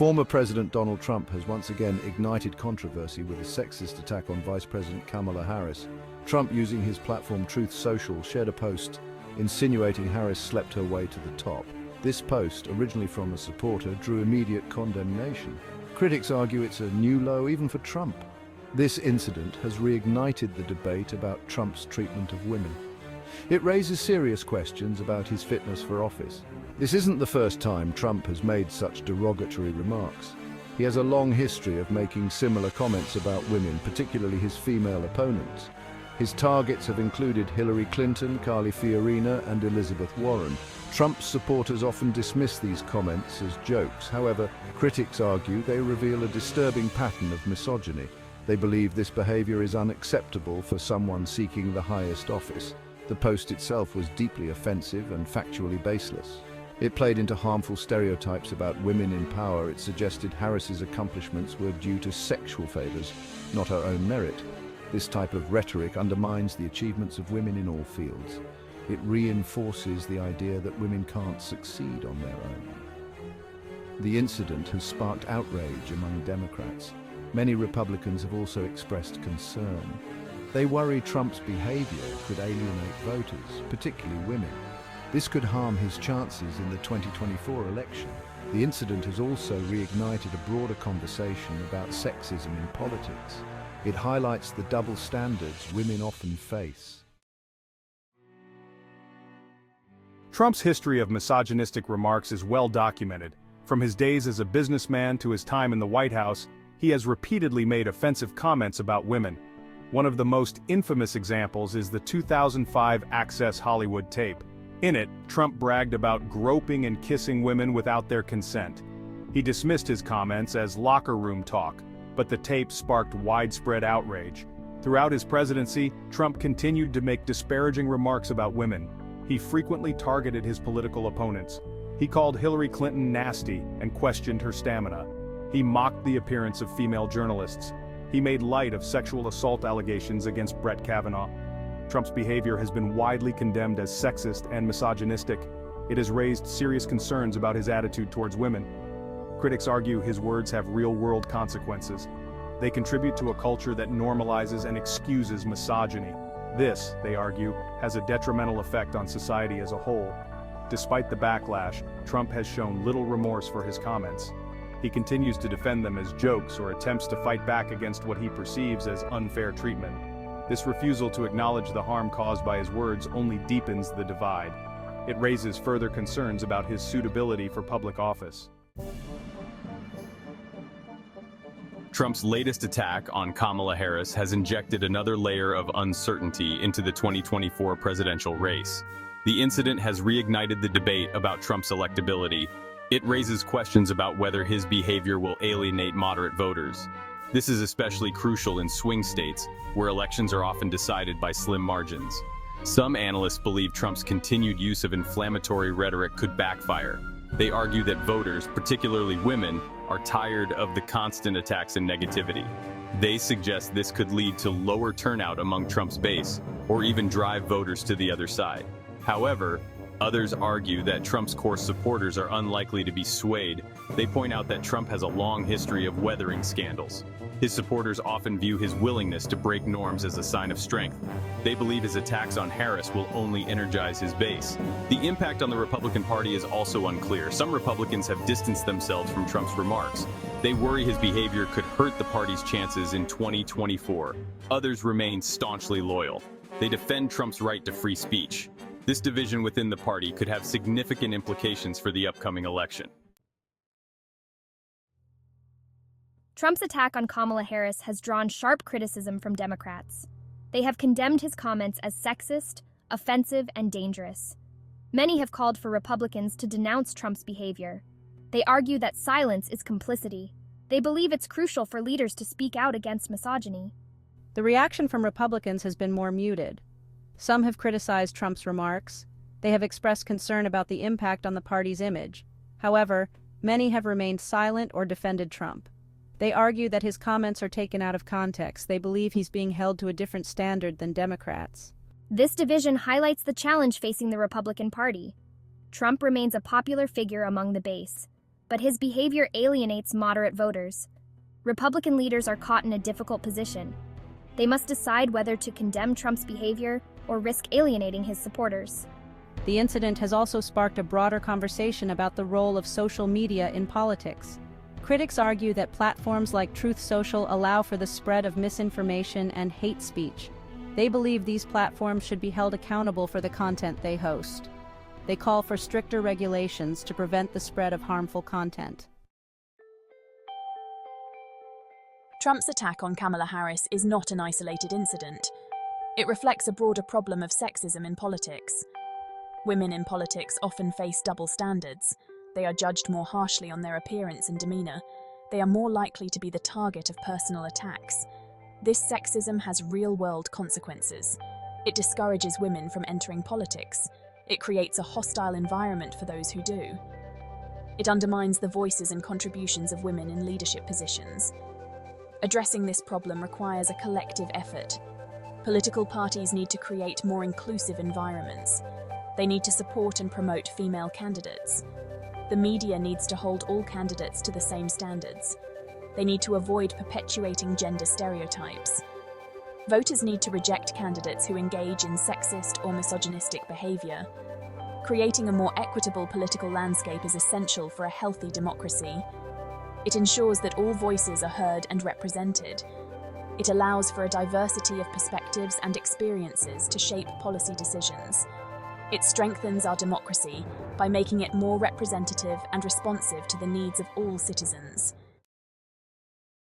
Former President Donald Trump has once again ignited controversy with a sexist attack on Vice President Kamala Harris. Trump, using his platform Truth Social, shared a post insinuating Harris slept her way to the top. This post, originally from a supporter, drew immediate condemnation. Critics argue it's a new low even for Trump. This incident has reignited the debate about Trump's treatment of women. It raises serious questions about his fitness for office. This isn't the first time Trump has made such derogatory remarks. He has a long history of making similar comments about women, particularly his female opponents. His targets have included Hillary Clinton, Carly Fiorina, and Elizabeth Warren. Trump's supporters often dismiss these comments as jokes. However, critics argue they reveal a disturbing pattern of misogyny. They believe this behavior is unacceptable for someone seeking the highest office. The post itself was deeply offensive and factually baseless. It played into harmful stereotypes about women in power. It suggested Harris's accomplishments were due to sexual favors, not her own merit. This type of rhetoric undermines the achievements of women in all fields. It reinforces the idea that women can't succeed on their own. The incident has sparked outrage among Democrats. Many Republicans have also expressed concern. They worry Trump's behavior could alienate voters, particularly women. This could harm his chances in the 2024 election. The incident has also reignited a broader conversation about sexism in politics. It highlights the double standards women often face. Trump's history of misogynistic remarks is well documented. From his days as a businessman to his time in the White House, he has repeatedly made offensive comments about women. One of the most infamous examples is the 2005 Access Hollywood tape. In it, Trump bragged about groping and kissing women without their consent. He dismissed his comments as locker room talk, but the tape sparked widespread outrage. Throughout his presidency, Trump continued to make disparaging remarks about women. He frequently targeted his political opponents. He called Hillary Clinton nasty and questioned her stamina. He mocked the appearance of female journalists. He made light of sexual assault allegations against Brett Kavanaugh. Trump's behavior has been widely condemned as sexist and misogynistic. It has raised serious concerns about his attitude towards women. Critics argue his words have real-world consequences. They contribute to a culture that normalizes and excuses misogyny. This, they argue, has a detrimental effect on society as a whole. Despite the backlash, Trump has shown little remorse for his comments. He continues to defend them as jokes or attempts to fight back against what he perceives as unfair treatment. This refusal to acknowledge the harm caused by his words only deepens the divide. It raises further concerns about his suitability for public office. Trump's latest attack on Kamala Harris has injected another layer of uncertainty into the 2024 presidential race. The incident has reignited the debate about Trump's electability. It raises questions about whether his behavior will alienate moderate voters. This is especially crucial in swing states, where elections are often decided by slim margins. Some analysts believe Trump's continued use of inflammatory rhetoric could backfire. They argue that voters, particularly women, are tired of the constant attacks and negativity. They suggest this could lead to lower turnout among Trump's base, or even drive voters to the other side. However, others argue that Trump's core supporters are unlikely to be swayed. They point out that Trump has a long history of weathering scandals. His supporters often view his willingness to break norms as a sign of strength. They believe his attacks on Harris will only energize his base. The impact on the Republican Party is also unclear. Some Republicans have distanced themselves from Trump's remarks. They worry his behavior could hurt the party's chances in 2024. Others remain staunchly loyal. They defend Trump's right to free speech. This division within the party could have significant implications for the upcoming election. Trump's attack on Kamala Harris has drawn sharp criticism from Democrats. They have condemned his comments as sexist, offensive, and dangerous. Many have called for Republicans to denounce Trump's behavior. They argue that silence is complicity. They believe it's crucial for leaders to speak out against misogyny. The reaction from Republicans has been more muted. Some have criticized Trump's remarks. They have expressed concern about the impact on the party's image. However, many have remained silent or defended Trump. They argue that his comments are taken out of context. They believe he's being held to a different standard than Democrats. This division highlights the challenge facing the Republican Party. Trump remains a popular figure among the base. but his behavior alienates moderate voters. Republican leaders are caught in a difficult position. They must decide whether to condemn Trump's behavior or risk alienating his supporters. The incident has also sparked a broader conversation about the role of social media in politics. Critics argue that platforms like Truth Social allow for the spread of misinformation and hate speech. They believe these platforms should be held accountable for the content they host. They call for stricter regulations to prevent the spread of harmful content. Trump's attack on Kamala Harris is not an isolated incident. It reflects a broader problem of sexism in politics. Women in politics often face double standards. They are judged more harshly on their appearance and demeanor. They are more likely to be the target of personal attacks. This sexism has real-world consequences. It discourages women from entering politics. It creates a hostile environment for those who do. It undermines the voices and contributions of women in leadership positions. Addressing this problem requires a collective effort. Political parties need to create more inclusive environments. They need to support and promote female candidates. The media needs to hold all candidates to the same standards. They need to avoid perpetuating gender stereotypes. Voters need to reject candidates who engage in sexist or misogynistic behavior. Creating a more equitable political landscape is essential for a healthy democracy. It ensures that all voices are heard and represented. It allows for a diversity of perspectives and experiences to shape policy decisions. It strengthens our democracy by making it more representative and responsive to the needs of all citizens.